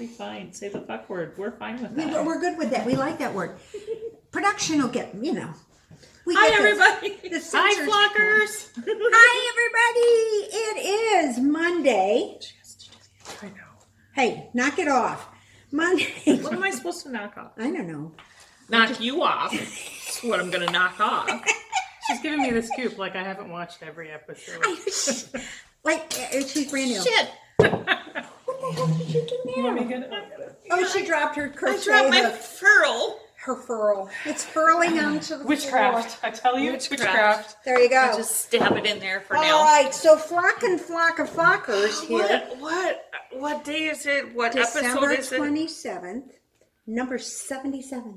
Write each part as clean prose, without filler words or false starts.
be fine. Say the fuck word. We're fine with that. We're good with that. We like that word. Production will get, We Hi, get everybody. Hi, flockers. Hi, everybody. It is Monday. I know. Hey, knock it off. Monday. What am I supposed to knock off? I don't know. Knock you off. That's what I'm going to knock off. She's giving me the scoop like I haven't watched every episode. She's brand new. Shit. What the hell did you do now? You want me to get it? Oh, she dropped her crochet. I dropped my furl. Her furl. It's furling onto the Witchcraft. floor. I tell you, it's witchcraft. There you go. I just stab it in there for now. All right, so flock of flockers here. What day is it? What December episode is it? 27th, number 77. Wow.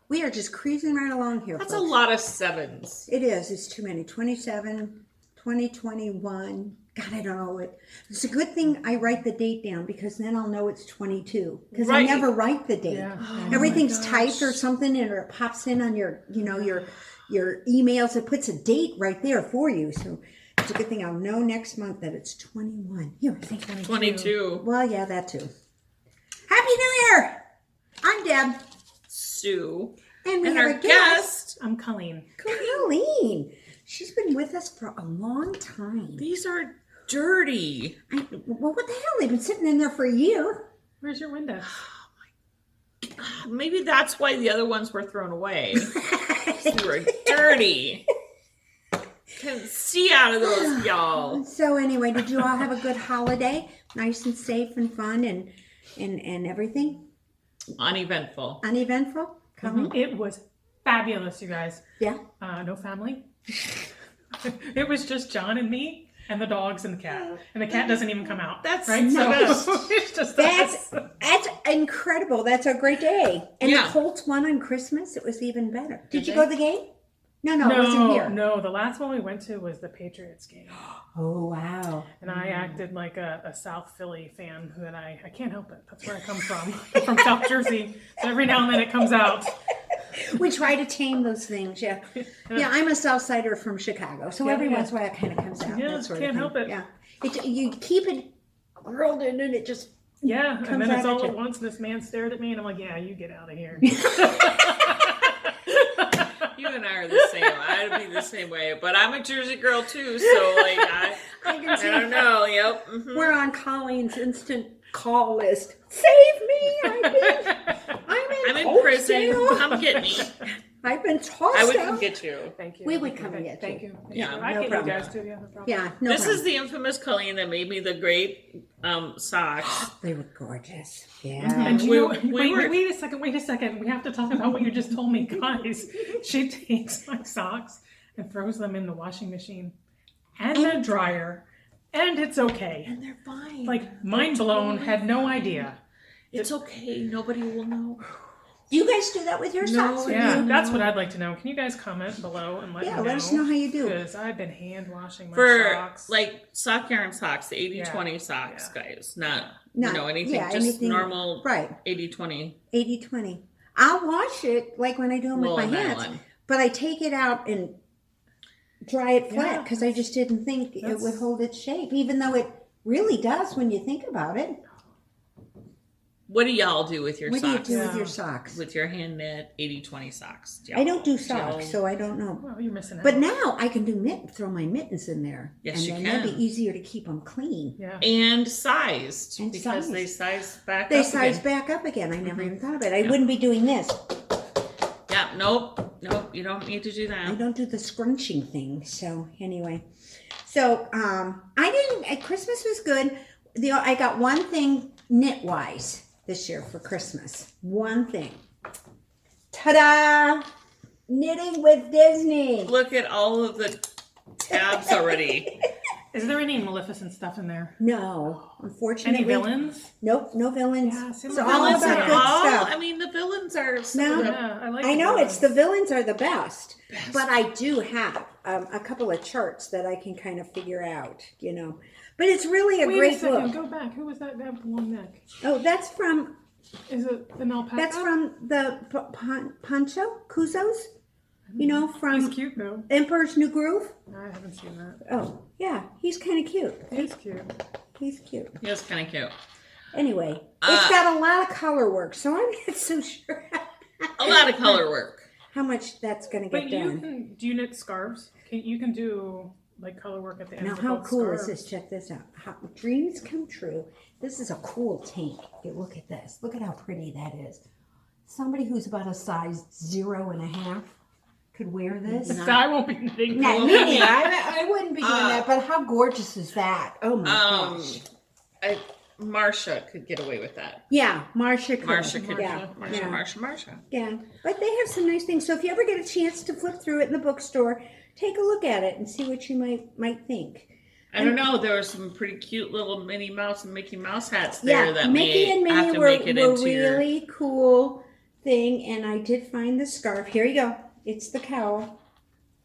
We are just cruising right along here. That's folks. a lot of sevens. It is. It's too many. 27, 2021. God, I don't know it. It's a good thing I write the date down because then I'll know it's 22. Because I never write the date. Yeah. Everything's typed or something, and it pops in on your emails. It puts a date right there for you. So it's a good thing I'll know next month that it's 21. Here, I think 22. Well, yeah, that too. Happy New Year! I'm Deb. Sue. And we And have our a guest. I'm Colleen. Colleen. She's been with us for a long time. These are dirty. Well, what the hell? They've been sitting in there for a year. Where's your window? Maybe that's why the other ones were thrown away. They were dirty. Can see out of those, y'all. So anyway, did you all have a good holiday? Nice and safe and fun and everything? Uneventful. Uneventful? Colleen? It was fabulous, you guys. Yeah. No family. It was just John and me and the dogs and the cat. And the cat doesn't even come out. That's right. nice. So it's just That's incredible. That's a great day. And Yeah. the Colts won on Christmas. It was even better. Did Did you they? go to the game? No, it wasn't here. No, the last one we went to was the Patriots game. Oh, wow. And I acted like a South Philly fan who I can't help it. That's where I come from. I'm from South Jersey. So every now and then it comes out. We try to tame those things, yeah. Yeah, I'm a South Sider from Chicago, so every once in a while it kind of comes out. Yeah, that sort of can't thing. help it. Yeah, you keep it grilled in and it just Yeah, comes and then it's out all at at you. once. This man stared at me, and I'm like, "Yeah, you get out of here." You and I are the same. I'd be the same way. But I'm a Jersey girl too, so like I don't know. Yep. Mhm. We're on Colleen's instant call list. Save me! I'm in I'm in prison. jail. Come get me. I've been tossed I would out. come get you. Thank you. We would come and get Thank you. you. Yeah, I no get problem. you guys too. Yeah, no problem. Yeah, no This problem. is the infamous Colleen that made me the great socks. They were gorgeous. Yeah. And We- you know, we were- wait a second. We have to talk about what you just told me, guys. She takes my socks and throws them in the washing machine and the dryer, and it's okay. And they're fine. Like, mind blown, had no idea. It's okay. Nobody will know. Do you guys do that with your socks? Yeah, that's what I'd like to know. Can you guys comment below and let me know? Let us know how you do. Because I've been hand washing my For socks. like sock yarn socks, the 80-20 socks, guys. Not anything, just normal right. 80-20. 80-20. I'll wash it like when I do them with my hands, but I take it out and dry it flat because I just didn't think it would hold its shape, even though it really does when you think about it. What do y'all do with your What socks? do you do with your socks? With your hand knit 80-20 socks. I don't do socks, so I don't know. Well, you're missing out. But now I can do throw my mittens in there. Yes, and you then can. that'd be easier to keep them clean. Yeah. And sized. And because sized. they size back They up size again. back up again. I never even thought of it. I wouldn't be doing this. Yeah, nope, you don't need to do I that. don't do the scrunching thing. So anyway, so Christmas was good. I got one thing knit wise this year for Christmas. One thing. Ta-da! Knitting with Disney. Look at all of the tabs already. Is there any Maleficent stuff in there? No, unfortunately. Any villains? Nope, no villains. Yeah, see, it's the all villains about are good all, stuff. I mean, the villains are No. Yeah, I like I the know villains. it's the villains are the best, but I do have a couple of charts that I can kind of figure out, But it's really a Wait great a second, book. go back. Who was that guy with the long neck? Oh, that's from Is it an alpaca? the Pancho Kuzos, from He's cute though. Emperor's New Groove. I haven't seen that. Oh, yeah, he's kind of cute. He's cute. He's cute. He was kind of cute. Anyway, it's got a lot of color work, so I'm not so sure. A lot of color work. How much that's going to get done. Do you knit scarves? You can do like color work at the end. Now, of how both cool scarves. is this? Check this out. Dreams come true. This is a cool tank. Look at this. Look at how pretty that is. Somebody who's about a size 0.5 could wear this. I won't be knitting. No, me neither. I wouldn't be doing that. But how gorgeous is that? Oh my gosh. Marsha could get away with that. Yeah, Marsha could. Marsha. Yeah, but they have some nice things. So if you ever get a chance to flip through it in the bookstore, take a look at it and see what you might think. I don't know. There were some pretty cute little Minnie Mouse and Mickey Mouse hats there that Mickey and have Minnie to were make it into really cool thing. And I did find the scarf. Here you go. It's the cowl.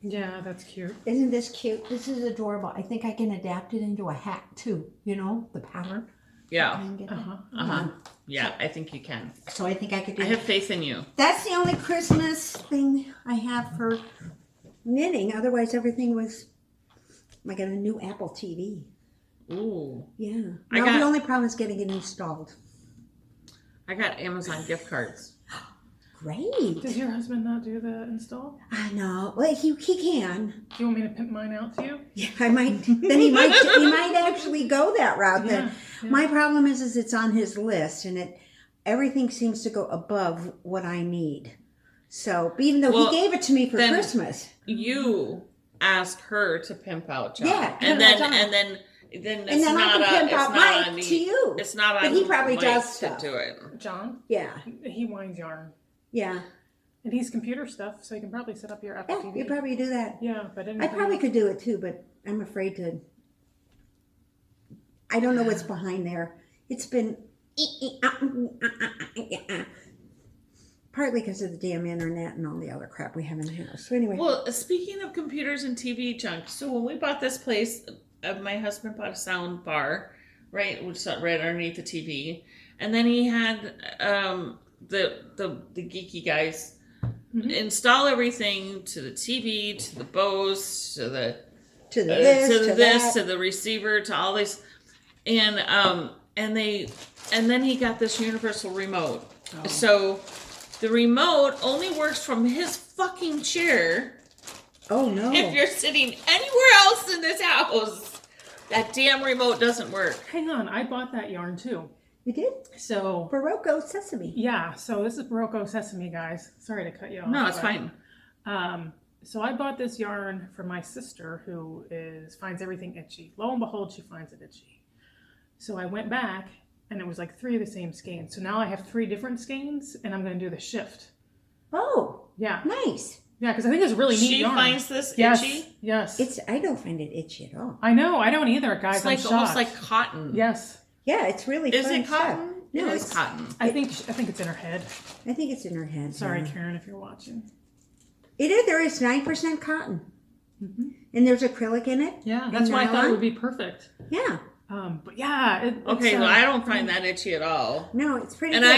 Yeah, that's cute. Isn't this cute? This is adorable. I think I can adapt it into a hat too. You know, the pattern. Yeah. Yeah, I think you can. So I think I could do I have faith in you. That's the only Christmas thing I have for knitting. Otherwise, everything was. I got a new Apple TV. Ooh. Yeah. Now the only problem is getting it installed. I got Amazon gift cards. Great. Does your husband not do the install? I know. Well, he can. Do you want me to pimp mine out to you? Yeah, I might. Then he might actually go that route. Then my problem is it's on his list, and everything seems to go above what I need. So even though he gave it to me for Christmas, you ask her to pimp out John. Yeah, and then it's not I can pimp out Mike to you. It's not on. But he probably Mike does stuff. to do it. John? Yeah. He winds yarn. Yeah. And he's computer stuff, so you can probably set up your Apple TV. You probably do that. Yeah, but I probably could do it too, but I'm afraid to. I don't know what's behind there. It's been partly because of the damn internet and all the other crap we have in the house. So anyway. Well, speaking of computers and TV junk, so when we bought this place, my husband bought a sound bar, right, which is right underneath the TV, and then he had the geeky guys install everything to the TV, to the Bose, to the receiver, to all this, and then he got this universal remote. Oh. So the remote only works from his fucking chair. Oh no! If you're sitting anywhere else in this house, that damn remote doesn't work. Hang on, I bought that yarn too. You did? So Barocco sesame. Yeah, so this is Barocco sesame, guys. Sorry to cut you off. No, it's fine. So I bought this yarn for my sister who finds everything itchy. Lo and behold, she finds it itchy. So I went back and it was like 3 of the same skeins. So now I have 3 different skeins and I'm going to do the shift. Oh. Yeah. Nice. Yeah, because I think it's really neat yarn. She finds this itchy? Yes. I don't find it itchy at all. I know. I don't either, guys. It's like almost like cotton. Yes. Yeah, it's really Is fun it cotton? stuff. No, No, it's cotton. I think it's in her head. I think it's in her head. Sorry, Karen, if you're watching. It is. There is 9% cotton. Mm-hmm. And there's acrylic in it. Yeah, that's why I thought it would be perfect. Yeah. But yeah. Well, I don't find that itchy at all. No, it's pretty and good.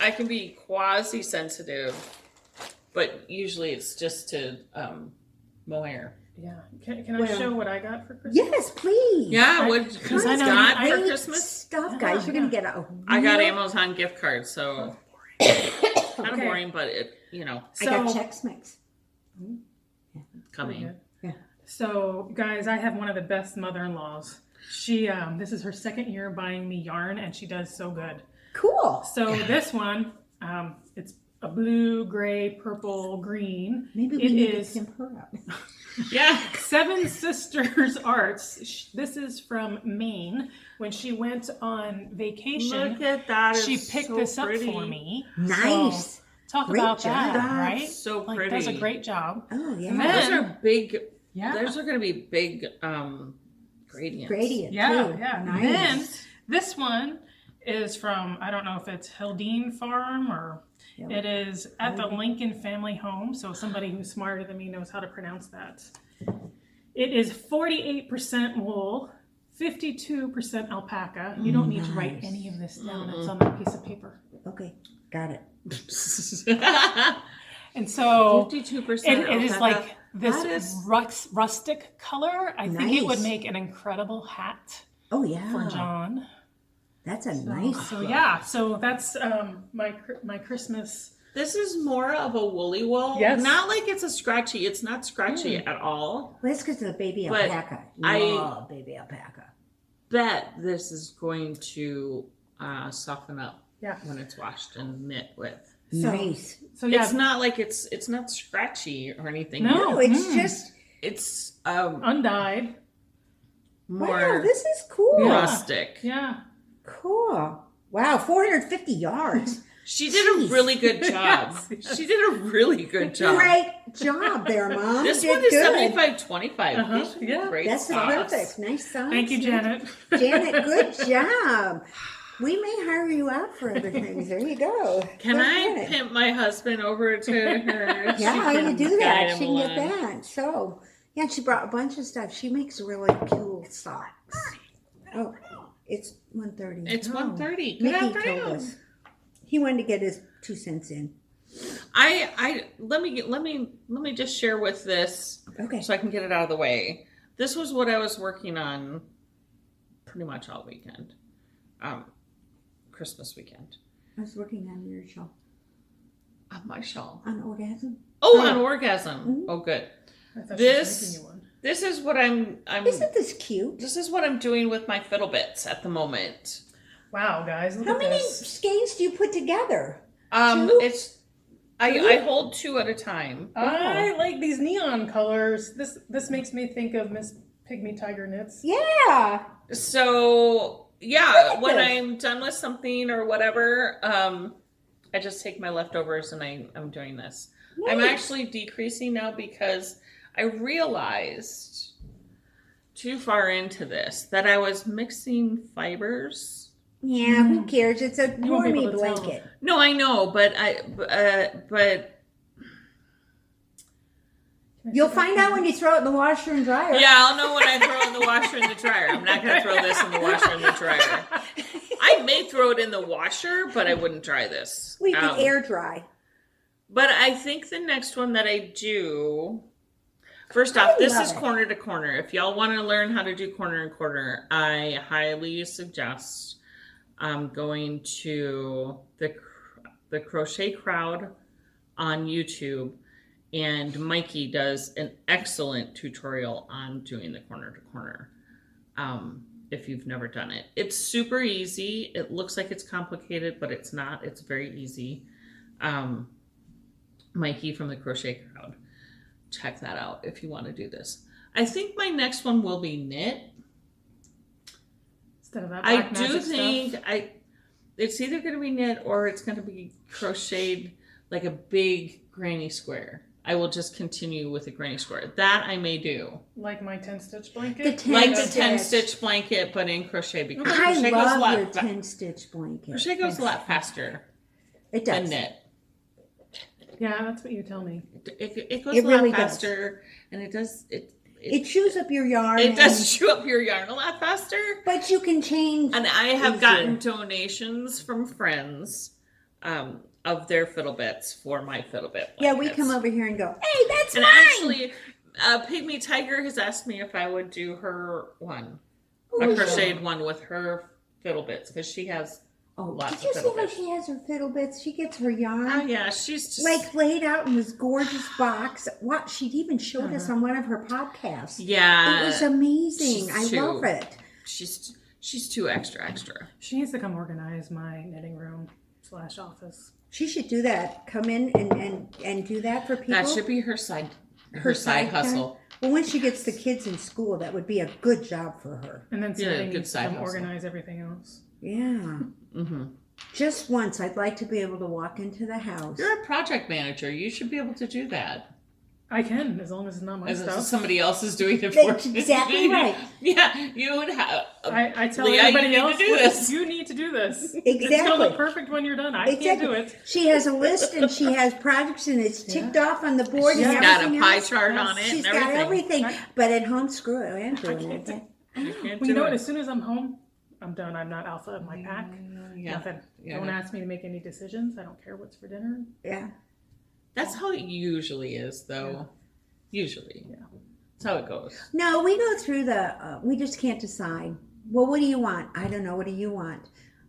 I can be quasi sensitive, but usually it's just to mohair. Yeah. Can I show what I got for Christmas? Yes, please. Yeah, what Christmas got for Christmas? Stuff, guys. You're gonna get I got Amazon gift cards, so kind of boring, but I got Chex Mix. Coming. Yeah. So, guys, I have one of the best mother-in-laws. She this is her 2nd year buying me yarn, and she does so good. Cool. So this one, it's a blue, gray, purple, green. Maybe we need to pimp her up. Yeah. 7 Sisters Arts. This is from Maine. When she went on vacation, look at that. She picked this up for me. Nice. So, talk great about job. that, right? So pretty. Does a great job. Oh yeah. And then, those are big. Yeah. Those are going to be big gradients. Yeah, too. yeah. Nice. And then this one is from, I don't know if it's Hildine Farm or it is at the Lincoln Family Home. So somebody who's smarter than me knows how to pronounce that. It is 48% wool, 52% alpaca. You don't need to write any of this down. It's on that piece of paper. Okay, got it. And so 52% it is like this rustic color. I think it would make an incredible hat. Oh yeah. For John. That's a nice. So yeah, so that's my Christmas. This is more of a woolly wool. Yes. Not like it's a scratchy. It's not scratchy at all. Well, that's because of the baby But alpaca. I Love baby alpaca. Bet this is going to soften up Yeah. when it's washed and knit with. Nice. So yeah, It's not like it's not scratchy or anything. No. No, it's just. It's undyed. more Wow, this is cool. rustic. Yeah. Cool. Wow, 450 yards. She did Jeez. a really good job. Yes. She did a really good job. Great job there, Mom. This You one did is good. 75-25. Uh-huh. These are Yeah. great That's socks. perfect. Nice size. Thank you, Janet. Janet, good job. We may hire you out for other things. There you go. Can Good I Janet. pimp my husband over to her? Yeah, She you can do guide that. him She can get along. that. So, yeah, she brought a bunch of stuff. She makes really cool socks. Oh, it's 1:30. It's Oh, 1:30. Good Mickey told afternoon. us. He wanted to get his 2 cents in. Let me just share with this Okay. so I can get it out of the way. This was what I was working on pretty much all weekend. Christmas weekend. I was working on your show. On my shawl. On orgasm. Oh, Yeah. on orgasm. Mhm. Oh, good. I thought she was This making you one. this is what I'm Isn't this cute? this is what I'm doing with my fiddle bits at the moment. Wow, guys, look How at many this. skeins do you put together? Two? It's I hold 2 at a time. I like these neon colors. This makes me think of Miss Pygmy Tiger Knits. Yeah. So Look yeah, at when this. I'm done with something or whatever, I just take my leftovers and I'm doing this. I'm Nice. actually decreasing now because I realized too far into this that I was mixing fibers. Yeah, who cares? It's a won't be warmy able to tell. blanket. No, I know, but You'll find out when you throw it in the washer and dryer. yeah, I'll know when I throw it in the washer and the dryer. I'm not going to throw this in the washer and the dryer. I may throw it in the washer, but I wouldn't dry this. We can air dry. But I think the next one that I do, first off, this love is it. corner to corner. If y'all want to learn how to do corner and corner, I highly suggest going to the Crochet Crowd on YouTube. And Mikey does an excellent tutorial on doing the corner to corner. If you've never done it, it's super easy. It looks like it's complicated, but it's not. It's very easy. Mikey from the Crochet Crowd. Check that out if you want to do this. I think my next one will be knit. Instead of that I black do magic think stuff. it's either going to be knit or it's going to be crocheted like a big granny square. I will just continue with a granny square. That I may do. Like my 10-stitch blanket. The 10 Like the stitch. 10-stitch blanket, but in crochet because I crochet goes a love lot your 10-stitch blanket. crochet goes a lot faster It than does. knit. Yeah, that's what you tell me. It goes It a lot really does. faster, and it does It chews up your yarn. it does chew up your yarn a lot faster. But you can change. And I have easier. gotten donations from friends of their fiddle bits for my fiddle bit. Yeah, we blankets. come over here and go, hey, that's And mine. actually, Pygmy Tiger has asked me if I would do her one, Ooh, a yeah. crocheted one with her fiddle bits because she has. Oh, lots did you of see fiddle how bits. she has her fiddle bits? She gets her yarn Oh yeah, she's just like laid out in this gorgeous box. What she even showed us on one of her podcasts. yeah. It was amazing. she's I too- love it. She's too extra. She needs to come organize my knitting room / office. She should do that. Come in and do that for people. That should be her side side hustle. Well, when she gets the kids in school, that would be a good job for her. And then Yeah, somebody good needs to side come hustle. organize everything else. Yeah. Mm-hmm. Just once, I'd like to be able to walk into the house. You're a project manager. You should be able to do that. I can, as long as it's not my As if stuff. somebody else is doing it for That's you. exactly right. Yeah, you would have. I tell Leah, everybody you need to else, do "Look, this." you need to do this. It's Exactly. going to look perfect when you're done. I can't do it. She has a list and she has projects and it's ticked off on the board She's and got a everything pie else. chart on it She's and got everything. everything. But at home, screw it. I am doing can't it. You can't Well, do you know what? it. As soon as I'm home, I'm done. I'm not alpha of my pack. Yeah. Nothing. Yeah. Don't ask me to make any decisions. I don't care what's for dinner. Yeah. That's how it usually is, though. Usually. Yeah. That's how it goes. No, we go through we just can't decide. Well, what do you want? I don't know. What do you want?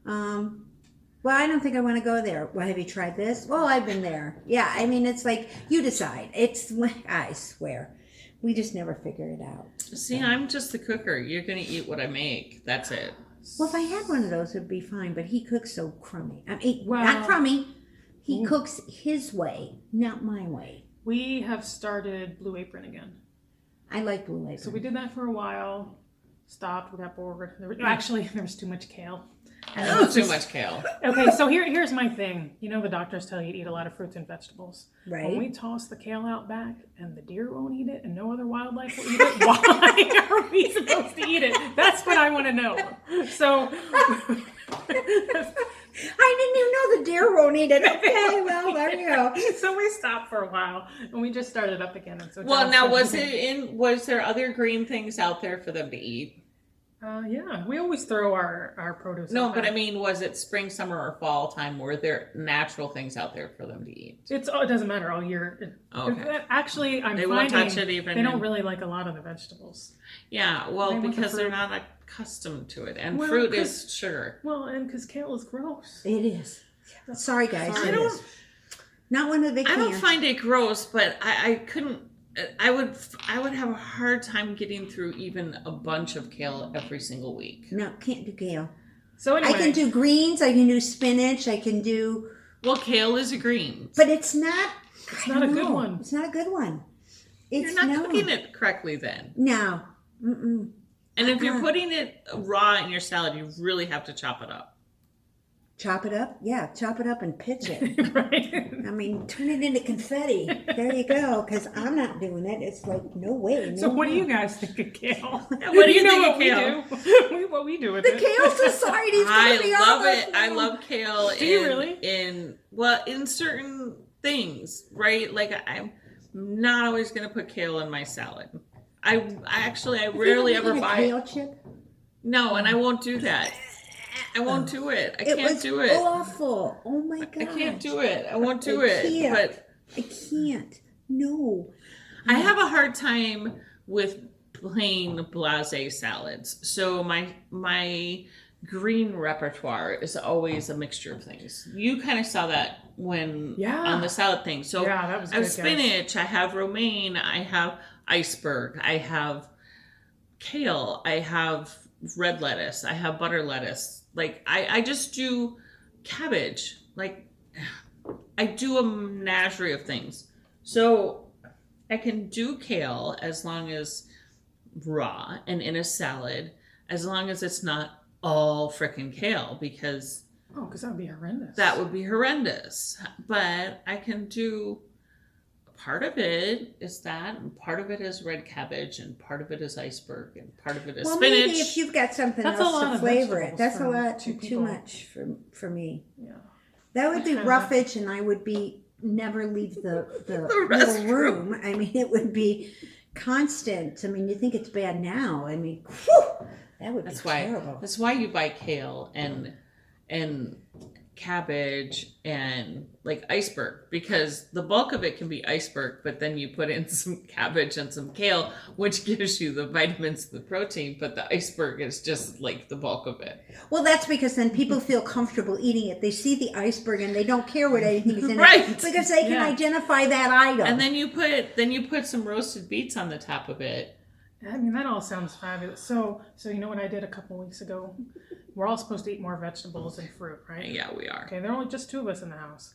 Well, I don't think I want to go there. Well, have you tried this? Well, I've been there. Yeah, I mean, it's like, you decide. I swear. We just never figure it out. See, I'm just the cooker. You're going to eat what I make. That's it. Well, if I had one of those, it would be fine, but he cooks so crummy. I mean, not crummy. He cooks his way, not my way. We have started Blue Apron again. I like Blue Apron. So we did that for a while. Stopped. We got bored. Actually, there was too much kale. Too much kale. Okay, so here's my thing. You know, the doctors tell you to eat a lot of fruits and vegetables. Right. When we toss the kale out back and the deer won't eat it and no other wildlife will eat it, why are we supposed to eat it? That's what I want to know. So I didn't even know the deer won't eat it. Okay, well, there you go. So we stopped for a while and we just started up again. And so well, now was there other green things out there for them to eat? Yeah, we always throw our produce. No, but I mean, was it spring, summer, or fall time? Were there natural things out there for them to eat? It doesn't matter all year. Okay. Actually, they won't touch it even. They don't really like a lot of the vegetables. Yeah, well, because they're not accustomed to it, and fruit is sugar. Well, and because kale is gross. It is. Sorry, guys. Not one of the big fans. I don't find it gross, but I couldn't. I would have a hard time getting through even a bunch of kale every single week. No, can't do kale. So anyway, I can do greens. I can do spinach. I can do. Well, kale is a green, but it's not. It's not a good one. It's not a good one. You're not cooking it correctly then. No. Mm-mm. And if you're putting it raw in your salad, you really have to chop it up. Chop it up? Yeah, chop it up and pitch it. Right. I mean, turn it into confetti. There you go, because I'm not doing it. It's like, no way. No so what way. do you guys think of kale? What do you think of kale? What we do with the it. Kale Society's going to be I love on it. I love kale. Do you really? In certain things, right? Like I'm not always going to put kale in my salad. I rarely ever buy kale chip. No, and I won't do that. I won't do it. I can't do it. Awful. Oh my god. I can't do it. I won't do it. But I can't. No. I have a hard time with plain blasé salads. So my green repertoire is always a mixture of things. You kind of saw that on the salad thing. So that was I have spinach, I have romaine, I have iceberg, I have kale, I have red lettuce, I have butter lettuce. Like I just do cabbage. Like I do a menagerie of things. So I can do kale as long as raw and in a salad, as long as it's not all frickin' kale, because that would be horrendous. That would be horrendous. But I can do part of it is that, and part of it is red cabbage, and part of it is iceberg, and part of it is spinach. Maybe if you've got something else to flavor it, that's a lot too much for me. Yeah, that would be roughage, and I would never leave the little room. I mean, it would be constant. I mean, you think it's bad now? I mean, whew, that would be terrible. That's why you buy kale and cabbage and like iceberg, because the bulk of it can be iceberg, but then you put in some cabbage and some kale, which gives you the vitamins, the protein, but the iceberg is just like the bulk of it. Well, that's because then people feel comfortable eating it. They see the iceberg and they don't care what anything is in right. it because they can identify that item. And then you put some roasted beets on the top of it. I mean, that all sounds fabulous. So you know what I did a couple weeks ago? We're all supposed to eat more vegetables and fruit, right? Yeah, we are. Okay, there are only just 2 of us in the house.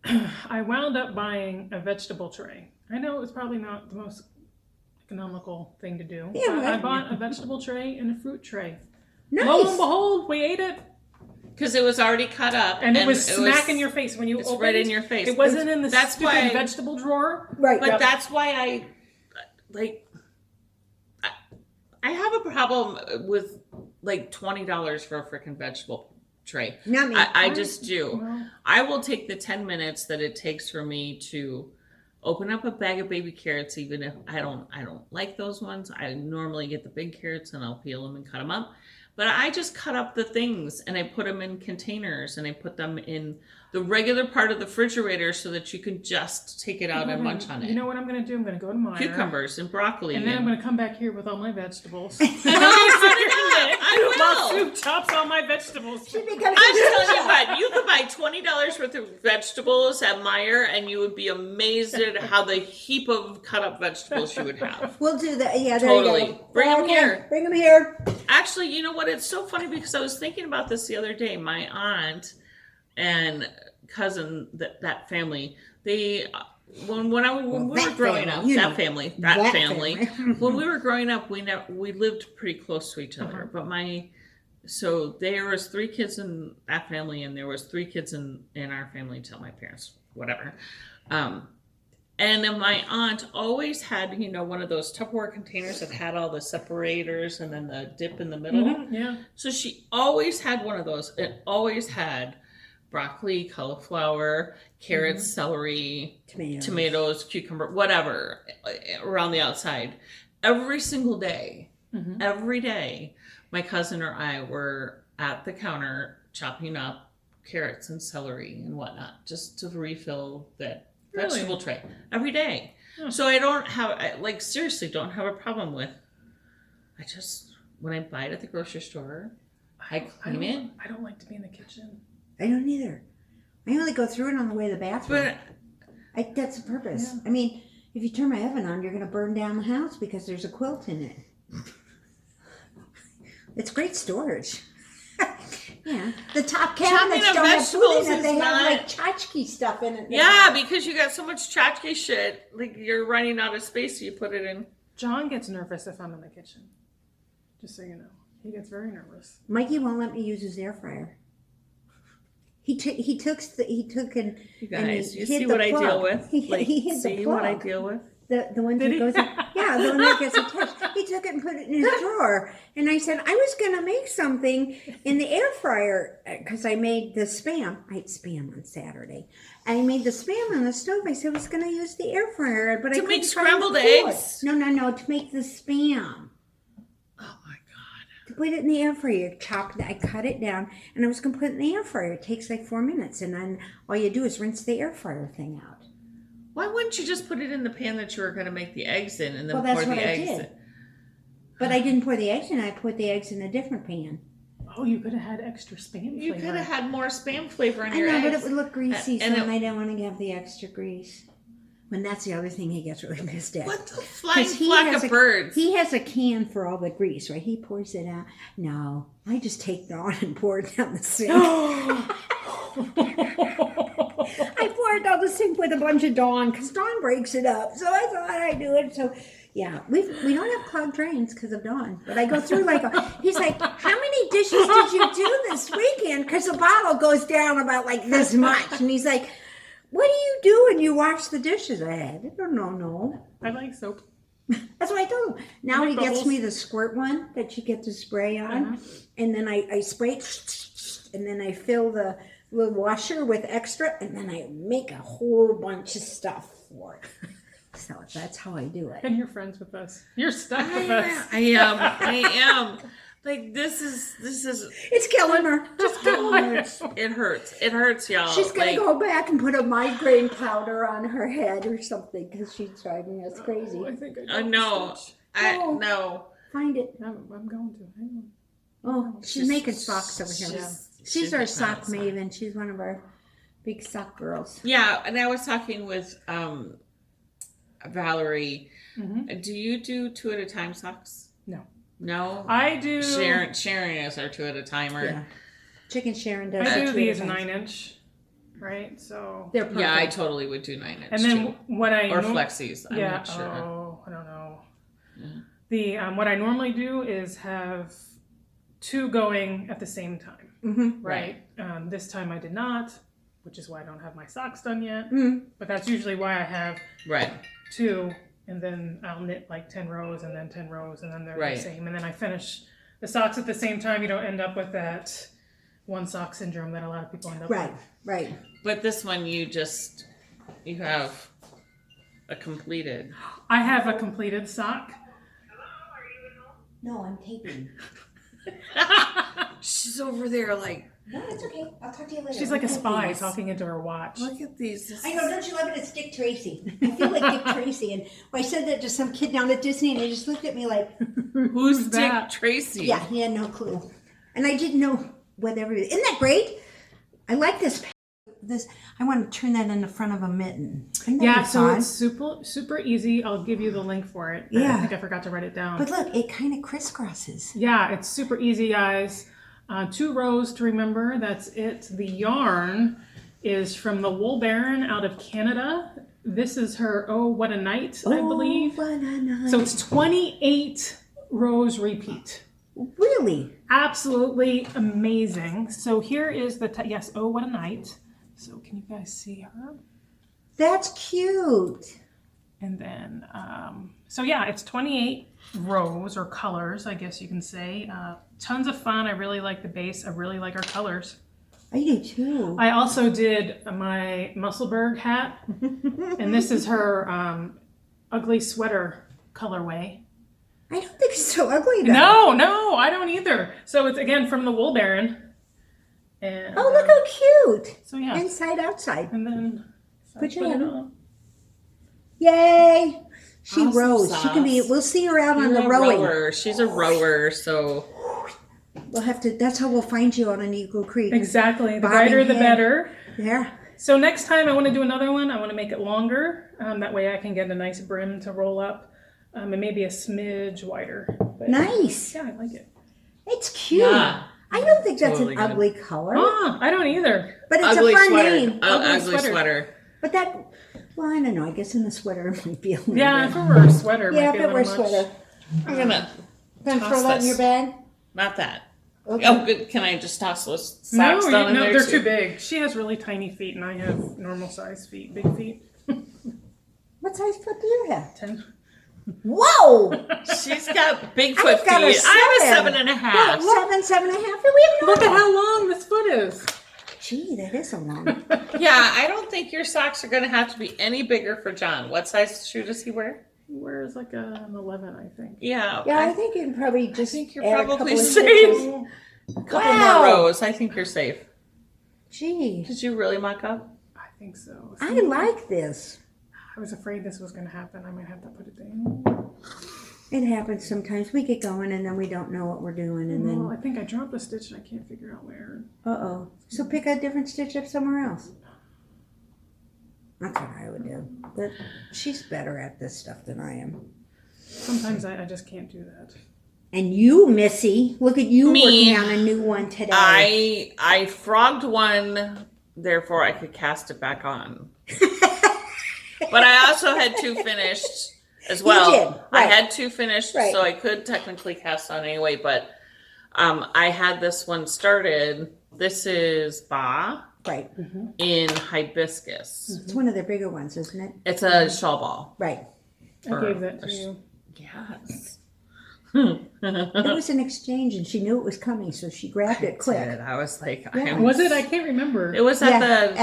I wound up buying a vegetable tray. I know it's probably not the most economical thing to do. Yeah, but I bought a vegetable tray and a fruit tray. Nice. Lo and behold, we ate it. Because it was already cut up. And it was smack in your face when you opened it. Right in your face. It wasn't in the stupid vegetable drawer. Right. But that's why I have a problem with like $20 for a freaking vegetable tray. Not me. I just do. Well, I will take the 10 minutes that it takes for me to open up a bag of baby carrots, even if I don't like those ones. I normally get the big carrots and I'll peel them and cut them up. But I just cut up the things and I put them in containers and I put them in the regular part of the refrigerator so that you can just take it out and munch on it. You know what I'm going to do? I'm going to go to Meijer. Cucumbers and broccoli. And then I'm going to come back here with all my vegetables. I'm I While will. Sue chops all my vegetables. She becomes I'm telling you what, you could buy $20 worth of vegetables at Meijer, and you would be amazed at how the heap of cut up vegetables you would have. We'll do that. Yeah, there Totally. you go. Bring 'em Okay, here. Bring them here. Actually, you know what? It's so funny because I was thinking about this the other day. My aunt and cousin, that family, they when we were growing up, that family, when we were growing up, we lived pretty close to each other. But so there was 3 kids in that family, and there was 3 kids in our family until my parents, whatever. And then my aunt always had, one of those Tupperware containers that had all the separators and then the dip in the middle. Mm-hmm, yeah. So she always had one of those. It always had broccoli, cauliflower, carrots, celery, tomatoes, cucumber, whatever, around the outside. Every single day, every day, my cousin or I were at the counter chopping up carrots and celery and whatnot, just to refill that vegetable tray every day. So I don't have, seriously, don't have a problem with, when I buy it at the grocery store, I clean it. I don't like to be in the kitchen. I don't either. I only go through it on the way to the bathroom. But that's the purpose. Yeah. I mean, if you turn my oven on, you're going to burn down the house because there's a quilt in it. It's great storage. Yeah, the top cabinets don't have food in it. They have tchotchke stuff in it. Yeah, because you got so much tchotchke shit, you're running out of space, so you put it in. John gets nervous if I'm in the kitchen. Just so you know, he gets very nervous. Mikey won't let me use his air fryer. He took and you guys, and you see what I deal with. He hit the plug. What I deal with. The one that goes, yeah, the one that gets attached. He took it and put it in his drawer. And I said, I was going to make something in the air fryer because I made the Spam. I ate Spam on Saturday. I made the Spam on the stove. I said I was going to use the air fryer, but I couldn't make scrambled find eggs. No, to make the Spam. Oh my God! To put it in the air fryer, I cut it down, and I was going to put it in the air fryer. It takes 4 minutes, and then all you do is rinse the air fryer thing out. Why wouldn't you just put it in the pan that you were going to make the eggs in and then pour the eggs in? in? But I didn't pour the eggs in. I put the eggs in a different pan. Oh, you could have had extra Spam flavor. You could have had more Spam flavor in your eggs. I know, but it would look greasy, and I didn't want to have the extra grease. And that's the other thing he gets really pissed at. What the flying flock of birds? He has a can for all the grease, right? He pours it out. No, I just take Dawn and pour it down the sink. I pour it down the sink with a bunch of Dawn because Dawn breaks it up. So I thought I'd do it. So yeah, we don't have clogged drains because of Dawn. But I go through he's like, how many dishes did you do this weekend? Because the bottle goes down about this much. And he's like, what do you do when you wash the dishes? I don't know. No. I like soap. That's what I told him. Now he gets me the squirt one that you get to spray on. And then I spray it, and then I fill the washer with extra, and then I make a whole bunch of stuff for it. So that's how I do it. And you're friends with us. You're stuck with us. I am. This is. It's killing her. Just killing her. It hurts. It hurts, y'all. She's gonna go back and put a migraine powder on her head or something because she's driving us crazy. Oh, I think I know. No. Find it. I'm going to. Hang on. Oh, she's making socks over here. She's our sock maven. She's one of our big sock girls. Yeah, and I was talking with Valerie. Mm-hmm. Do you do 2 at a time socks? No, I do. Sharon is our 2 at a timer. Yeah. Chicken Sharon does. I do these 9-inch, right? So they're perfect. Yeah, I totally would do 9-inch. And then too. what I or flexies. I'm not sure. Oh, I don't know. Yeah. The what I normally do is have 2 going at the same time. Mm-hmm. Right. This time I did not, which is why I don't have my socks done yet. Mm-hmm. But that's usually why I have 2. And then I'll knit 10 rows and then 10 rows and then they're the same. And then I finish the socks at the same time. You don't end up with that one sock syndrome that a lot of people end up with. Right. But this one you have a completed. I have a completed sock. No, I'm taping. She's over there No, it's okay. I'll talk to you later. She's like a spy talking into her watch. Look at these. I know, don't you love it? It's Dick Tracy. I feel like Dick Tracy. And I said that to some kid down at Disney, and they just looked at me like, Who's that? Dick Tracy? yeah, he had no clue. And I didn't know what everybody. Isn't that great? I like this. This I want to turn that in the front of a mitten. Yeah, so it's super easy. I'll give you the link for it. Yeah. I think I forgot to write it down. But look, it kind of crisscrosses. Yeah, it's super easy, guys. 2 rows to remember. That's it. The yarn is from the Wool Baron out of Canada. This is her Oh What a Night, I believe. What a night. So it's 28 rows repeat. Really? Absolutely amazing. So here is the, yes, Oh What a Night. So can you guys see her? That's cute. And then, so yeah, it's 28 rows or colors, I guess you can say. Tons of fun. I really like the base. I really like our colors. I do too. I also did my Musselburgh hat, and this is her ugly sweater colorway. I don't think it's so ugly though. No, I don't either. So it's again from the Wool Baron. And, Oh, look how cute. So yeah. Inside, outside. And then Put your put hand it on. on. Yay. She Awesome rose. She can be, sauce. we'll see her out on You're the a rowing. rower. She's a rower, so We'll have to, that's how we'll find you on an Eagle Creek. Exactly. The Bobbing brighter, the head. better. Yeah. So next time I want to do another one. I want to make it longer. That way I can get a nice brim to roll up. And maybe a smidge wider. But, Nice. yeah, I like it. It's cute. yeah. I don't think that's Totally an good. ugly color. I don't either. But it's Ugly a fun sweater. name. Ugly sweater. But that, well, I don't know. I guess in the sweater it might be a little Yeah, bit. if it were a sweater, Yeah, might be if a it were a little much. sweater. I'm gonna Gonna toss throw that in this. your bag? not that. Okay. Oh, good. Can I just toss those No, socks down in there they're too? too big. She has really tiny feet, and I have normal size feet, big feet. What size foot do you have? 10. Whoa! She's got Bigfoot I've got a feet. I have a 7. 7.5. 7 and a half. Do we have Look at how long this foot is. Gee, that is a long. Yeah, I don't think your socks are going to have to be any bigger for John. What size shoe does he wear? He wears like an 11, I think. Yeah. Yeah, I think you can probably just think you're add probably a couple of safe. stitches. A couple Wow. more rows. I think you're safe. Gee, Did you really muck up? I think so. I like this. I was afraid this was going to happen. I might have to put it down. It happens sometimes. We get going and then we don't know what we're doing, and Well, then I think I dropped a stitch and I can't figure out where. uh-oh. So pick a different stitch up somewhere else. That's what I would do. But she's better at this stuff than I am. Sometimes I just can't do that. And you, Missy, look at you Me. working on a new one today. I frogged one, therefore I could cast it back on. But I also had 2 finished as well. did, I right. had 2 finished, Right. so I could technically cast on anyway. But I had this one started. This is Ba Right. in hibiscus. It's one of their bigger ones, isn't it? It's a shawl ball. Right. I gave that to you. Yes. It was an exchange and she knew it was coming, so she grabbed it quick. I was like, Yeah. Was it? I can't remember. It was at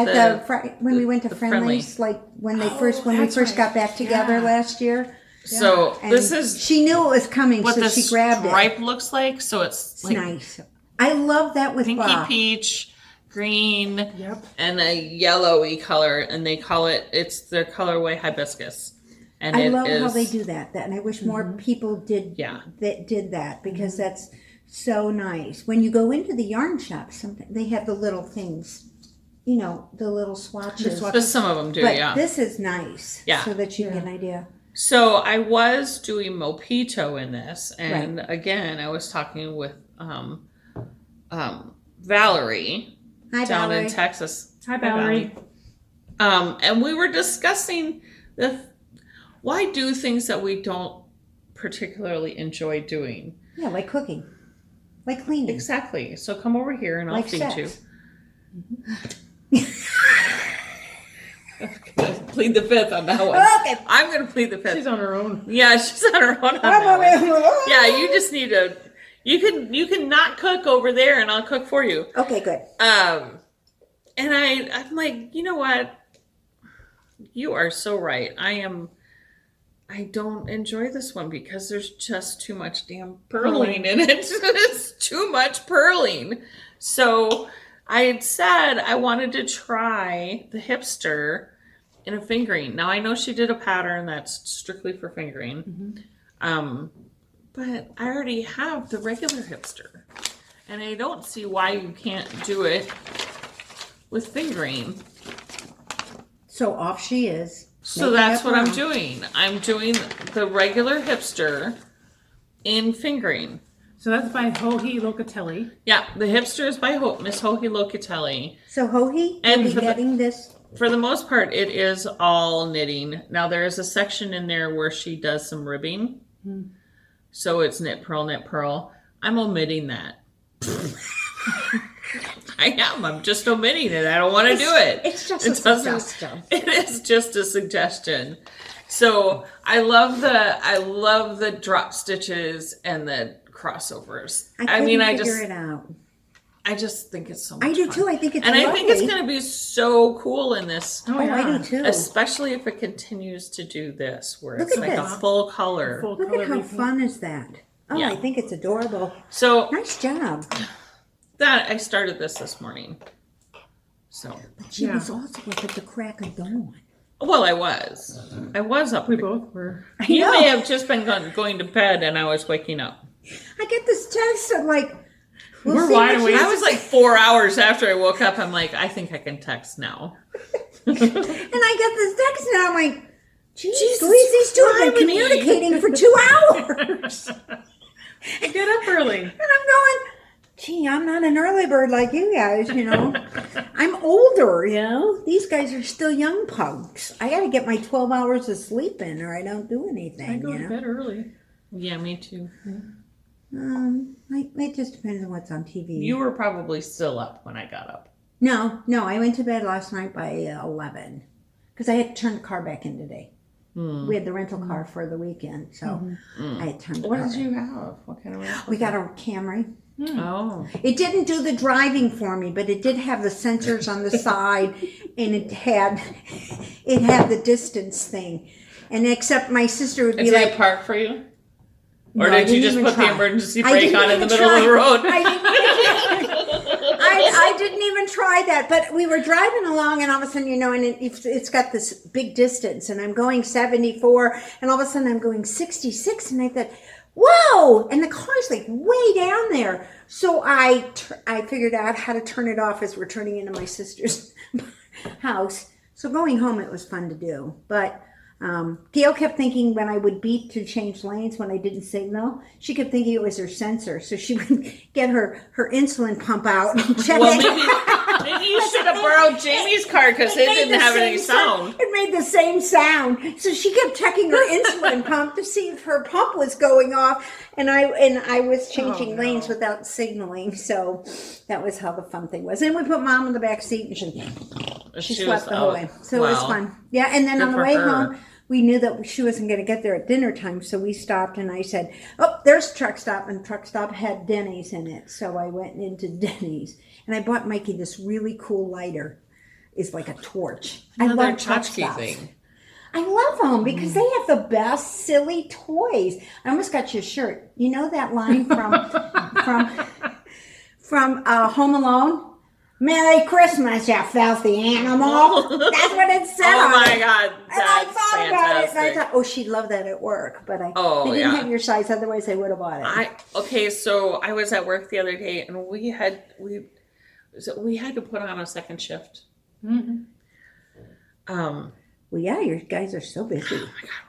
when we went to the Friendly's, like when we Oh, first that's got right. back together Yeah. last year. So And this is she knew it was coming, what so the she grabbed it. stripe looks like. So it's It's like nice. I love that with pinky Bob. peach, green, Yep. and a yellowy color, and they call it's their colorway hibiscus. And I it love how is- they do that. And I wish more people did Yeah. did that because that's so nice. When you go into the yarn shop, sometimes they have the little things, you know, the little swatches. Just some of them do, But yeah. this is nice, Yeah. so that you get an idea. So I was doing mojito in this, and again, I was talking with Valerie Hi, down Valerie. in Texas. Hi, Valerie. And we were discussing why do things that we don't particularly enjoy doing. Yeah, like cooking, like cleaning, Exactly. So come over here and I'll like feed sex. you. I'm gonna plead the fifth on that one. Okay. I'm gonna plead the fifth. She's on her own. Yeah, she's on her own. On that one. Yeah, you just need to. You can not cook over there, and I'll cook for you. Okay, good. And I'm like, you know what? You are so right. I don't enjoy this one because there's just too much damn purling in it. It's too much purling. So I had said I wanted to try the hipster in a fingering. Now I know she did a pattern that's strictly for fingering. But I already have the regular hipster. And I don't see why you can't do it with fingering. So off she is. So that's what I'm doing. I'm doing the regular hipster in fingering. So that's by Joji Locatelli. Yeah, the hipster is by Miss Joji Locatelli. So Joji, And will be getting this? For the most part, it is all knitting. Now there is a section in there where she does some ribbing. So it's knit, purl, knit, purl. I'm omitting that. I am. I'm just omitting it. I don't want to do it. It's just a suggestion. It is just a suggestion. So I love the drop stitches and the crossovers. I figure it out. I just think it's so much fun. I do too. I think it's lovely. lovely. I think it's going to be so cool in this. Oh, yeah. I do too. Especially if it continues to do this, where Look it's at like this. a full color. Look at how fun is that? Oh, Yeah. I think it's adorable. So Nice job. that I started this morning. So But she was also up at the crack of dawn. well, I was up. We both were. You know. may have just been going to bed, and I was waking up. I get this text of like, We're see wide what awake. she I was like 4 hours after I woke up. I'm like, I think I can text now. And I get this text and I'm like, Jesus Louise, these two have been criminy. communicating for 2 hours. I get up early. And I'm going, gee, I'm not an early bird like you guys, you know. I'm older, you know. These guys are still young punks. I got to get my 12 hours of sleep in or I don't do anything, I go you to know. bed early. Yeah, me too. It just depends on what's on TV. You were probably still up when I got up. No, I went to bed last night by 11 because I had to turn the car back in today. We had the rental car for the weekend, so I had turned the What car did back. you have? What kind of rental? We got a Camry. Oh. It didn't do the driving for me, but it did have the sensors on the side, and it had the distance thing. And except my sister would be Did like, it park for you? No, Or I did you didn't just even put try. the emergency I brake didn't on in the even middle of the try. road? I didn't even try that, but we were driving along, and all of a sudden, you know, and it's got this big distance, and I'm going 74, and all of a sudden I'm going 66, and I thought, whoa! And the car's like way down there. So I figured out how to turn it off as we're turning into my sister's house. So going home, it was fun to do, but. Gail kept thinking when I would beep to change lanes when I didn't signal, she kept thinking it was her sensor. So she would get her insulin pump out and check Well, it. maybe you should have borrowed Jamie's car because it made didn't the have any same sound. It made the same sound. So she kept checking her insulin pump to see if her pump was going off. And I was changing lanes without signaling. So that was how the fun thing was. And we put Mom in the back seat and she slept the whole way. So it was fun. Yeah, and then Good on the for way her. home, we knew that she wasn't going to get there at dinner time, so we stopped and I said, oh, there's a truck stop, and truck stop had Denny's in it. So I went into Denny's and I bought Mikey this really cool lighter. It's like a torch. I Another love truck tchotchke stops. thing. I love them because they have the best silly toys. I almost got your shirt. You know that line from Home Alone? Merry Christmas, you filthy animal. That's what it said. Oh on my it. God, And I that's thought about it, and I fantastic. thought, oh, she'd love that at work, but they didn't yeah. have your size. Otherwise, I would have bought it. Okay, so I was at work the other day, and we had to put on a second shift. Mm-hmm. Well, yeah, your guys are so busy. Oh my God,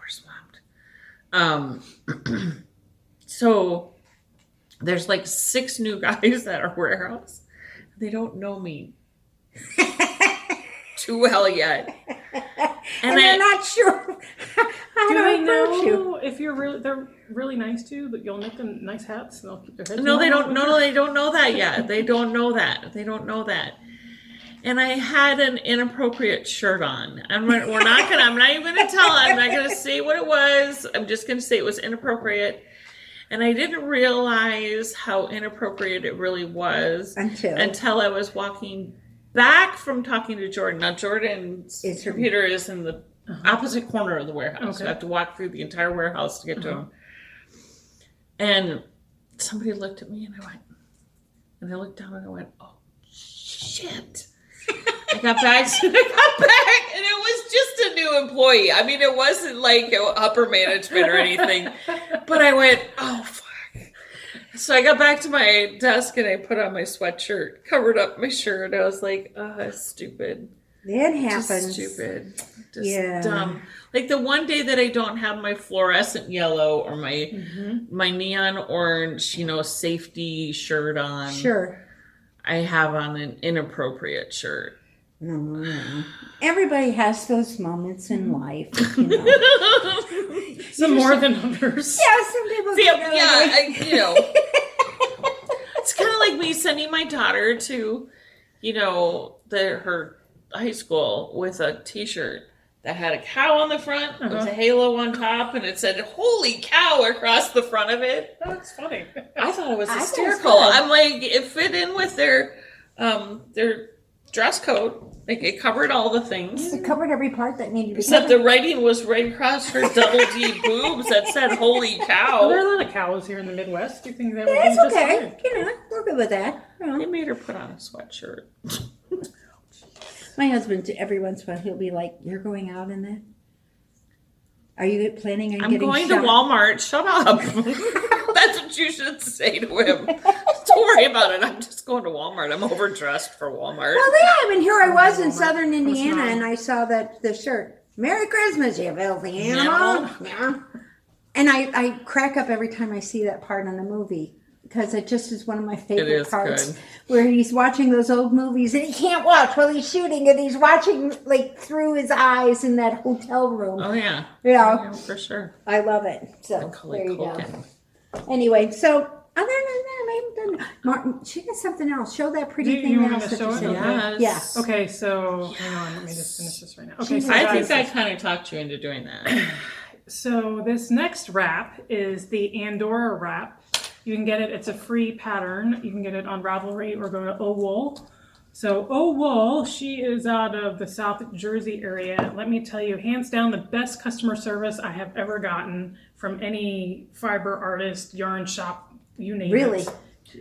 we're swamped. So there's like 6 new guys at our warehouse. They don't know me too well yet, and they're not sure how Do to they approach you. know if they're really nice to you, but you'll knit them nice hats and they'll keep their heads No, they down? don't. No, they don't know that yet. They don't know that. They don't know that. And I had an inappropriate shirt on. I'm not even gonna tell. I'm not gonna say what it was. I'm just gonna say it was inappropriate. And I didn't realize how inappropriate it really was until I was walking back from talking to Jordan. Now, Jordan's computer is in the opposite corner of the warehouse. Okay. So I have to walk through the entire warehouse to get to him. And somebody looked at me and I looked down and I went, oh, shit. shit. I got back, and it was just a new employee. I mean, it wasn't like upper management or anything. But I went, oh, fuck. So I got back to my desk, and I put on my sweatshirt, covered up my shirt. I was like, oh, stupid. It happens. Just stupid. Just dumb. Like the one day that I don't have my fluorescent yellow or my neon orange, safety shirt on. Sure. I have on an inappropriate shirt. No. Everybody has those moments in life, Some more than others. Yeah, some people it's kind of like me sending my daughter to, her high school with a t-shirt that had a cow on the front, with a halo on top, and it said "Holy cow" across the front of it. That's funny. I thought it was hysterical. I'm like, it fit in with their dress code. Like, it covered all the things. It covered every part that needed to be Except the writing was right across her double D boobs that said "Holy cow." Well, there are a lot of cows here in the Midwest. Do you think that would be It's just okay. fine? We're good with that. They made her put on a sweatshirt. My husband, every once in a while, he'll be like, "You're going out in that? Are you planning on getting going shot?" to Walmart. Shut up. That's what you should say to him. Don't worry about it. I'm just going to Walmart. I'm overdressed for Walmart. Well, yeah, I mean, here I was in southern Indiana, and I saw the shirt. "Merry Christmas, you filthy animal." Yeah. And I crack up every time I see that part on a movie. Because it just is one of my favorite parts. Good. Where he's watching those old movies and he can't watch while he's shooting, and he's watching like through his eyes in that hotel room. Oh, yeah. Yeah, for sure. I love it. So Macaulay there you Culkin. go. Anyway, so other than that, I haven't done. Martin, she got something else. Show that pretty thing you want me else to that you show said. it? Yes. Yeah. Okay, so hang on, let me just finish this right now. Okay, so I guys, think I kind of talked you into doing that. So this next wrap is the Andorra wrap. You can get it, it's a free pattern. You can get it on Ravelry or go to O Wool. So O Wool, she is out of the South Jersey area. Let me tell you, hands down, the best customer service I have ever gotten from any fiber artist, yarn shop, you name Really? it.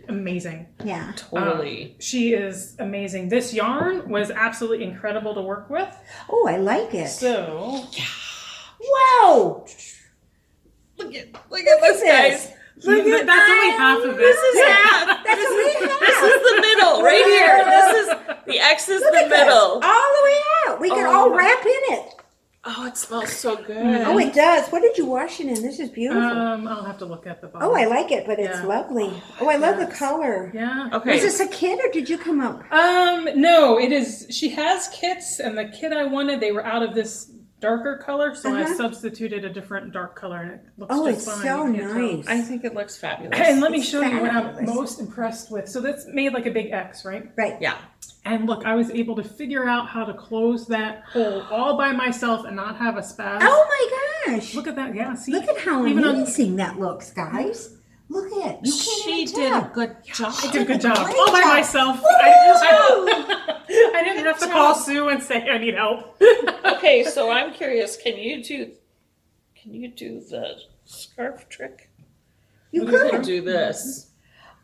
Amazing. Yeah. Totally. She is amazing. This yarn was absolutely incredible to work with. Oh, I like it. So, Whoa! Look at this, guys. that's only half of it. This is half. That's only half. This is the middle, right here. This is the X is Look the at this. middle. All the way out. We can all wrap in it. Oh, it smells so good. Oh, it does. What did you wash it in? This is beautiful. I'll have to look at the bottom. Oh, I like it, but it's Yeah. lovely. Oh, I love the color. Yeah. Okay. Was this a kit or did you come up? No, it is. She has kits, and the kit I wanted, they were out of this darker color, so I substituted a different dark color, and it looks just it's fine. so You can't tell. nice. I think it looks fabulous. And let me It's show you what I'm fabulous. most impressed with. So that's made like a big X, right? Right. Yeah. And look, I was able to figure out how to close that hole all by myself and not have a spaz. Oh my gosh. Look at that. Yeah, see? Look at how Even on- amazing that looks, guys. Look at it. You can't She even did tell. a good job. I did a good job. Great All by job. myself. I didn't have to call Sue and say I need help. Okay, so I'm curious. Can you do the scarf trick? You You could. could do this.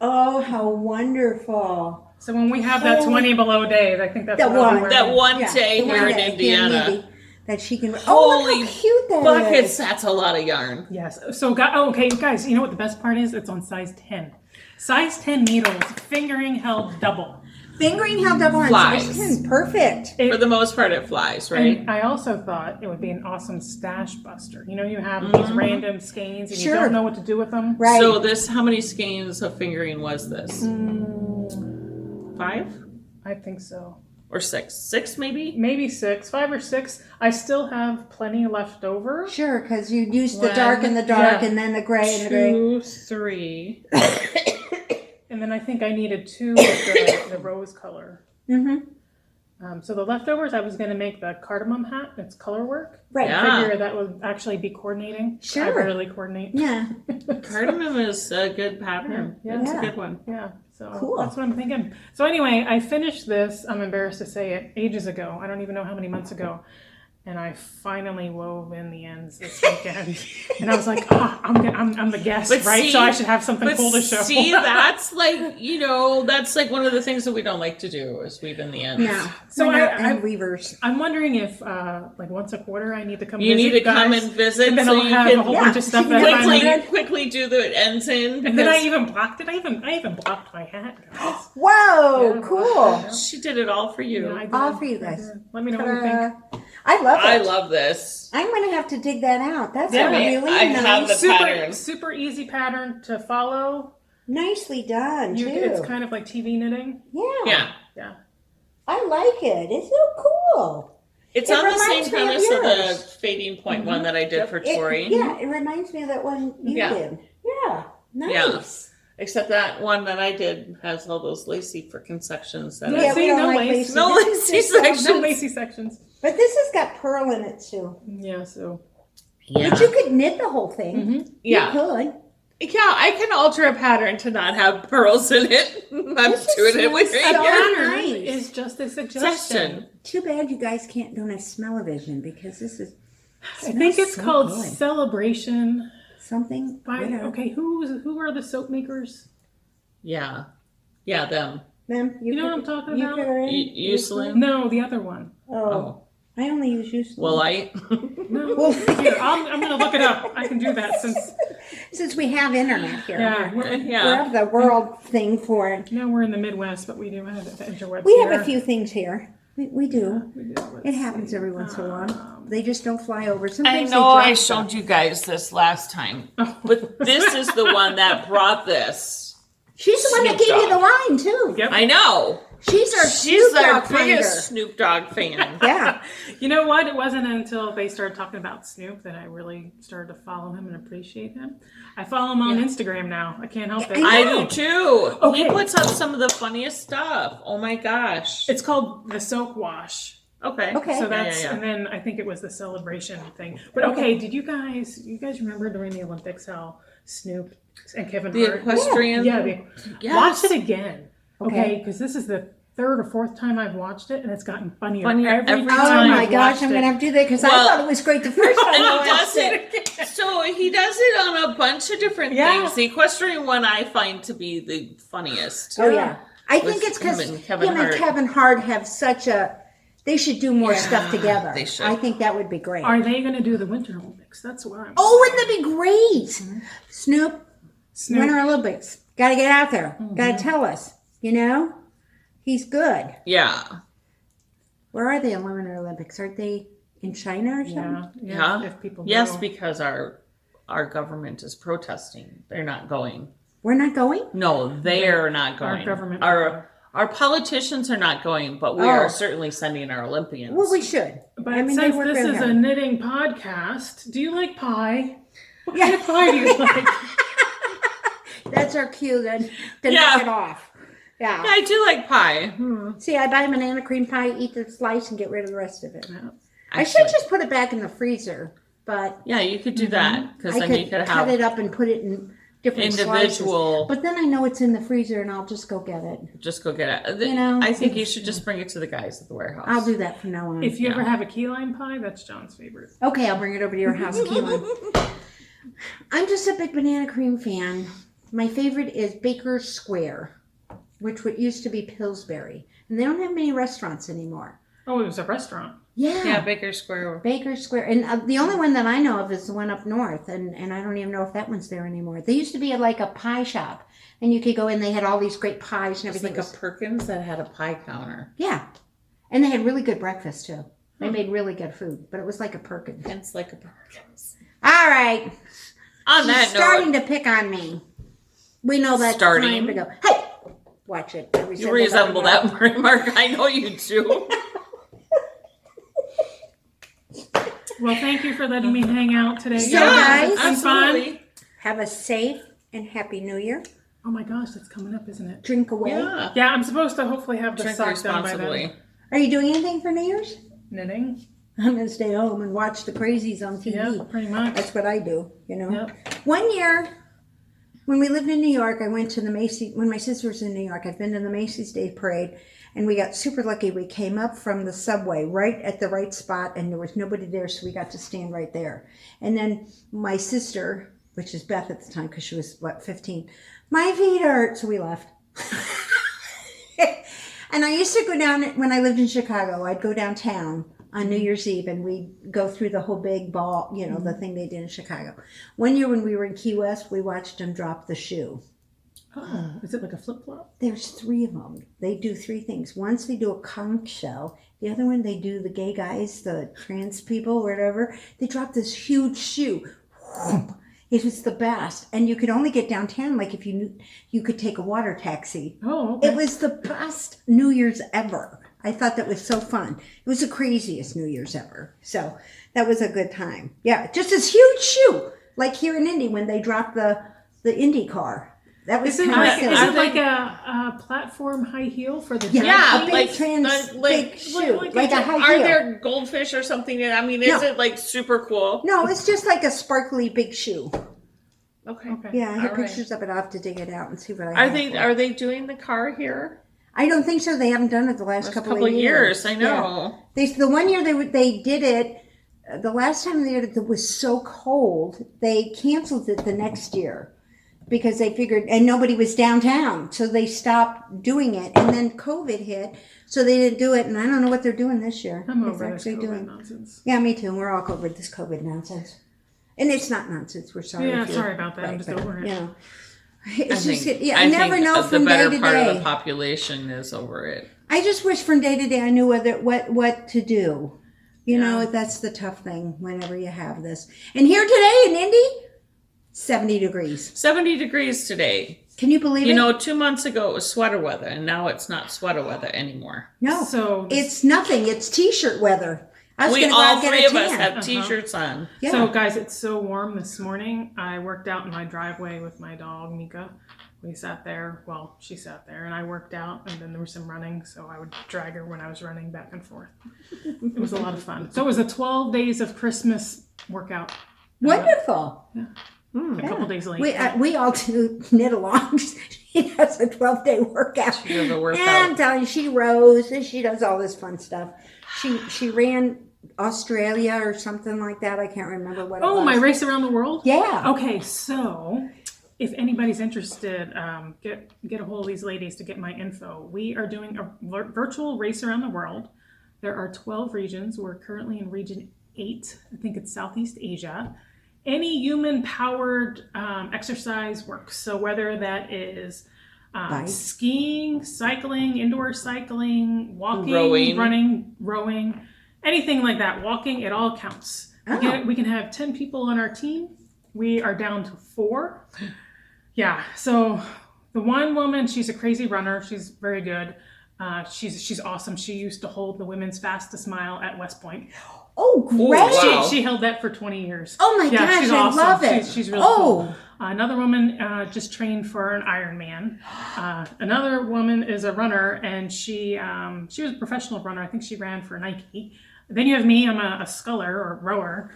Oh, how wonderful. So when we have that 20 below day, I think that's That what I'll be one. wearing. That one Yeah, day the one here in day Indiana. maybe, that she can. Oh, Holy look how cute that Buckets, is. that's a lot of yarn. Yes. So, okay, guys, you know what the best part is? It's on size 10. Size 10 needles, fingering held double. Fingering held double on Flies. size 10. Perfect. For the most part, it flies, right? And I also thought it would be an awesome stash buster. You know, you have these random skeins and you Sure. don't know what to do with them. Right. So how many skeins of fingering was this? 5 I think so. or 6? 6 maybe? Maybe 6, 5 or 6. I still have plenty left over. Sure, because you used the One, dark and the dark yeah. and then the gray and the gray. 2, 3. And then I think I needed 2 of the rose color. Mm-hmm. So the leftovers, I was going to make the cardamom hat. It's color work. Right. Yeah. I figure that would actually be coordinating. Sure. I rarely coordinate. Yeah. Cardamom is a good pattern. Yeah. It's Yeah. a good one. Yeah. So Cool. that's what I'm thinking. So anyway, I finished this, I'm embarrassed to say it, ages ago. I don't even know how many months ago. and I finally wove in the ends this weekend. And I was like, I'm the guest, But right? see- So I should have something But cool to show. see, that's like, that's like one of the things that we don't like to do is weave in the ends. No. So We're not I- end weavers. I'm wondering if, like once a quarter, I need to come. You visit need to guys, come and visit and then so I'll you have can a whole bunch of stuff that I finally. quickly do the ends in. And then I because even blocked it. I even blocked my hat, guys. Whoa, Yeah, cool. she did it all for you. Yeah, I did. All for you I guys. did. Let me know what you think. I love it. I love this. I'm going to have to dig that out. That's Yeah, a really I have nice, the pattern. Super easy pattern to follow. nicely done, too. It's kind of like TV knitting. Yeah. Yeah. I like it. It's so cool. It's It on the reminds same me of premise of the yours. fading point one that I did for It, Tori. yeah, it reminds me of that one you Yeah. did. Yeah. Nice. Yeah. Except that one that I did has all those lacy freaking sections. That Yeah, See, we don't no like lace. lacy. No This is lacy just, sections. No lacy sections. But this has got pearl in it, too. Yeah, so. Yeah. But you could knit the whole thing. Mm-hmm. Yeah. You could. Yeah, I can alter a pattern to not have pearls in it. I'm This is doing it with so A right here. pattern nice. is just a suggestion. Session. Too bad you guys don't have smell-o-vision because this is I think it's so called good. Celebration. Something. By whatever. okay, who are the soap makers? Yeah. Yeah, them. Them, You know what I'm talking you about? could already- Euceline? No, the other one. Oh, Oh. I only use Euceline. Well, I. No, Well- here I'm gonna look it up. I can do that Since we have internet here. yeah. We Yeah. have the world thing for it. No, we're in the Midwest, but we do have the interwebs. We have here. a few things here. We do. We do. It Let's happens see. every once in a while. They just don't fly over. Sometimes I they know drop I stuff. showed you guys this last time, Oh. but this is the one that brought this. She's the one that Snoop gave you the Dogg. line too. Yep. I know. She's our She's Snoop our Dogg biggest finder. Snoop Dogg fan. Yeah. You know what? It wasn't until they started talking about Snoop that I really started to follow him and appreciate him. I follow him on Instagram now. I can't help it. I I know. do too. Okay. He puts up some of the funniest stuff. Oh my gosh. It's called the Soap Wash. Okay. Okay. So that's Yeah. and then I think it was the celebration thing. But okay, did you guys remember during the Olympics how Snoop and Kevin The Hart equestrian. Yeah, watch it again. Okay. Okay, because this is the third or fourth time I've watched it and it's gotten funnier, Funnier every every time. Oh time my I've gosh, watched I'm it. gonna have to do that because I Well- thought it was great the first time And I he does watched it. it. So he does it on a bunch of different Yeah. things. The equestrian one I find to be the funniest. Oh yeah. I With think it's because him him and Kevin and Hart. Kevin Hart have such a. They should do more Yeah, stuff together. they should. Mm-hmm. I think that would be great. Are they going to do the Winter Olympics? That's what I'm. Oh, wouldn't that be great? Snoop, Snoop. Winter Olympics. Got to get out there. Mm-hmm. Got to tell us. You know, he's good. Yeah. Where are the Winter Olympics? Aren't they in China or something? Yeah. Yeah. If people Yes, know. because our government is protesting. They're not going. We're not going. No, they're not Our going. government- Our politicians are not going, but we Oh. are certainly sending our Olympians. Well, we should. But I mean, they since work this really is a hard. knitting podcast, do you like pie? What Yeah. kind of pie do you like? That's our cue then to Yeah. knock it off. Yeah. Yeah, I do like pie. See, I buy banana cream pie, eat the slice, and get rid of the rest of it. I Actually, should just put it back in the freezer, but Yeah, you could do that because I then could you could cut have it up and put it in different individual. slices. But then I know it's in the freezer, and I'll just go get it. Just go get it. You know, I think you it's- should just bring it to the guys at the warehouse. I'll do that from now on. If you Yeah. ever have a key lime pie, that's John's favorite. Okay, I'll bring it over to your house, Keelan. I'm just a big banana cream fan. My favorite is Baker's Square, which used to be Pillsbury. And they don't have many restaurants anymore. Oh, it was a restaurant. Yeah, Baker Square. Baker's Square. And the only one that I know of is the one up north. And I don't even know if that one's there anymore. They used to be like a pie shop. And you could go in, they had all these great pies and It's everything. like a Perkins that had a pie counter. Yeah. And they had really good breakfast, too. They made really good food. But it was like a Perkins. It's like a Perkins. All right. On She's that starting note, to pick on me. We know that's Starting? time to go. Hey, watch it. I you resemble that remark. I know you do. Well, thank you for letting me hang out today. So, guys, it's been fun. absolutely. Have a safe and happy New Year. Oh my gosh, that's coming up, isn't it? Drink away. Yeah. Yeah, I'm supposed to hopefully have the Drink sock done by responsibly. then. Are you doing anything for New Year's? Knitting. I'm going to stay home and watch the crazies on TV. Yeah, pretty much. That's what I do, you know. Yep. One year, when we lived in New York, I went to the Macy's, when my sister was in New York, I've been to the Macy's Day Parade, And we got super lucky. We came up from the subway right at the right spot, and there was nobody there, so we got to stand right there. And then my sister, which is Beth at the time, because she was, 15, my feet hurt, so we left. And I used to go down, when I lived in Chicago, I'd go downtown on New Year's Eve, and we'd go through the whole big ball, the thing they did in Chicago. One year when we were in Key West, we watched them drop the shoe. Oh, is it like a flip-flop? There's 3 of them. They do 3 things. Once they do a conch shell. The other one, they do the gay guys, the trans people, whatever. They drop this huge shoe. It was the best. And you could only get downtown, like if you knew, you could take a water taxi. Oh, okay. It was the best New Year's ever. I thought that was so fun. It was the craziest New Year's ever. So that was a good time. Yeah, just this huge shoe. Like here in Indy when they dropped the Indy car. That was Is it silly. like a platform high heel for the Yeah, Yeah, a big big shoe, like a high Are heel. there goldfish or something? I mean, is it like super cool? No, it's just like a sparkly big shoe. Okay. Yeah, I have All right. pictures of it. I'll have to dig it out and see what I have. Are they doing the car here? I don't think so. They haven't done it the last couple of years. I know. Yeah. The one year they did it. The last time they did it, it was so cold. They canceled it the next year. Because they figured, and nobody was downtown, so they stopped doing it. And then COVID hit, so they didn't do it. And I don't know what they're doing this year. I'm over this COVID nonsense. Yeah, me too. We're all over this COVID nonsense, and it's not nonsense. We're sorry. Yeah, sorry about that. I'm just over it. Yeah, it's I never know from the day better to part day. of the population is over it. I just wish from day to day I knew what to do. You know, that's the tough thing whenever you have this. And here today in Indy, 70 degrees. 70 degrees today. Can you believe it? 2 months ago it was sweater weather, and now it's not sweater weather anymore. No, So it's nothing. It's t-shirt weather. I was We going to go all out and get three a of us tan. have t-shirts on. Yeah. So guys, it's so warm this morning. I worked out in my driveway with my dog Mika. We sat there. Well, she sat there, and I worked out, and then there was some running, so I would drag her when I was running back and forth. It was a lot of fun. So it was a 12 days of Christmas workout. Wonderful. A couple days later. We all do knit alongs. She does a 12-day workout. She does a workout. And I'm telling you, she rows and she does all this fun stuff. She ran Australia or something like that. I can't remember what it was. Oh, my race around the world? Yeah. Okay, so if anybody's interested, get a hold of these ladies to get my info. We are doing a virtual race around the world. There are 12 regions. We're currently in region 8. I think it's Southeast Asia. Any human-powered exercise works. So whether that is skiing, cycling, indoor cycling, walking, running, rowing, anything like that. Walking, it all counts. Oh. We can have 10 people on our team. We are down to 4. Yeah, so the one woman, she's a crazy runner. She's very good. She's awesome. She used to hold the women's fastest mile at West Point. Oh, great. wow. She held that for 20 years. Oh, my gosh, she's I awesome. love it. She's really cool. Another woman just trained for an Ironman. Another woman is a runner, and she was a professional runner. I think she ran for Nike. Then you have me. I'm a sculler or rower.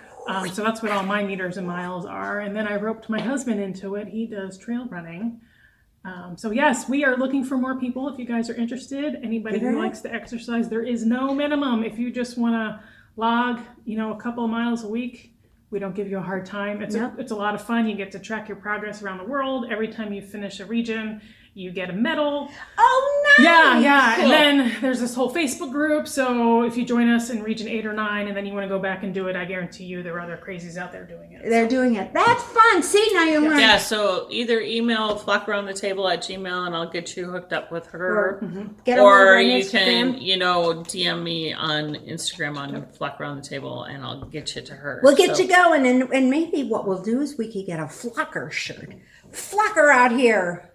So that's what all my meters and miles are. And then I roped my husband into it. He does trail running. So yes, we are looking for more people. If you guys are interested, anybody who likes to exercise, there is no minimum. If you just want to log, a couple of miles a week, we don't give you a hard time. It's a lot of fun. You get to track your progress around the world. Every time you finish a region, you get a medal. Oh, nice. Yeah. Cool. And then there's this whole Facebook group. So if you join us in region 8 or 9 and then you want to go back and do it, I guarantee you there are other crazies out there doing it. They're doing it. That's fun. See, now you learn. Yeah, so either email flockaroundthetable@gmail and I'll get you hooked up with her. Get over Or on you Instagram. can, DM me on Instagram on Flock Around the Table and I'll get you to her. We'll get you going, and maybe what we'll do is we could get a Flocker shirt. Flocker out here.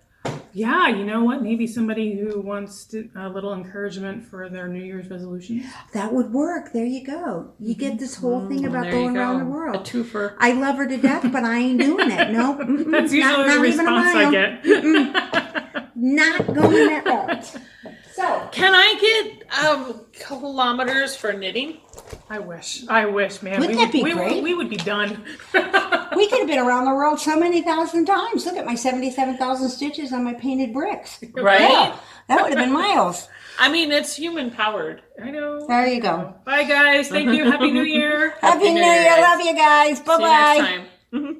Yeah, you know what? Maybe somebody who wants a little encouragement for their New Year's resolutions. That would work. There you go. You get this whole thing about There you going around the go. world. A twofer. I love her to death, but I ain't doing it. Nope. That's usually the response I get. Not going that route. So, Can I get kilometers for knitting? I wish, man. Wouldn't that be we great? We would be done. we could have been around the world so many thousand times. Look at my 77,000 stitches on my painted bricks. Right? Yeah, that would have been miles. I mean, it's human powered. I know. There you go. Bye, guys. Thank you. Happy New Year. Happy New Year. guys. Love you guys. Bye bye. See you next time.